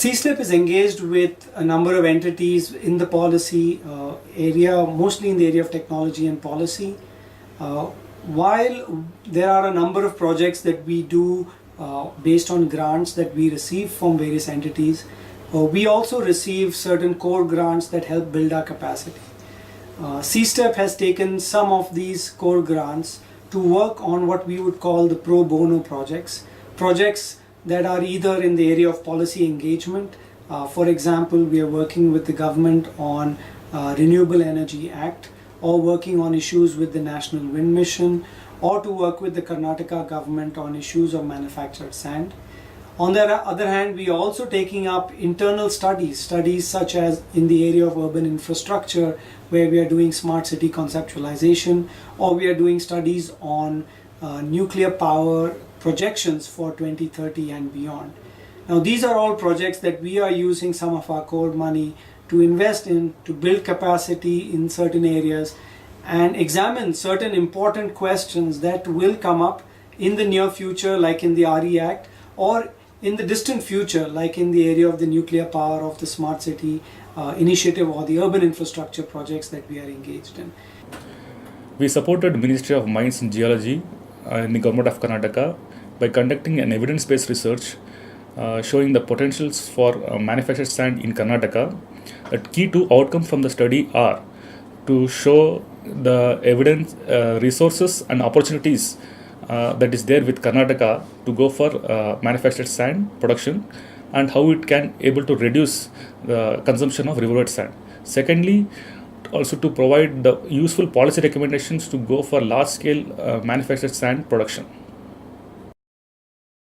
CSLIP is engaged with a number of entities in the policy area, mostly in the area of technology and policy. While there are a number of projects that we do based on grants that we receive from various entities, we also receive certain core grants that help build our capacity. CSTEP has taken some of these core grants to work on what we would call the pro bono projects that are either in the area of policy engagement. For example, we are working with the government on Renewable Energy Act, or working on issues with the National Wind Mission, or to work with the Karnataka government on issues of manufactured sand. On the other hand, we are also taking up internal studies such as in the area of urban infrastructure, where we are doing smart city conceptualization, or we are doing studies on nuclear power projections for 2030 and beyond. Now, these are all projects that we are using some of our core money to invest in, to build capacity in certain areas and examine certain important questions that will come up in the near future, like in the RE Act, or in the distant future, like in the area of the nuclear power, of the smart city initiative, or the urban infrastructure projects that we are engaged in. We supported Ministry of Mines and Geology in the Government of Karnataka by conducting an evidence-based research showing the potentials for manufactured sand in Karnataka. The key two outcomes from the study are to show the evidence, resources and opportunities that is there with Karnataka to go for manufactured sand production, and how it can able to reduce the consumption of riverine sand. Secondly, also to provide the useful policy recommendations to go for large scale manufactured sand production.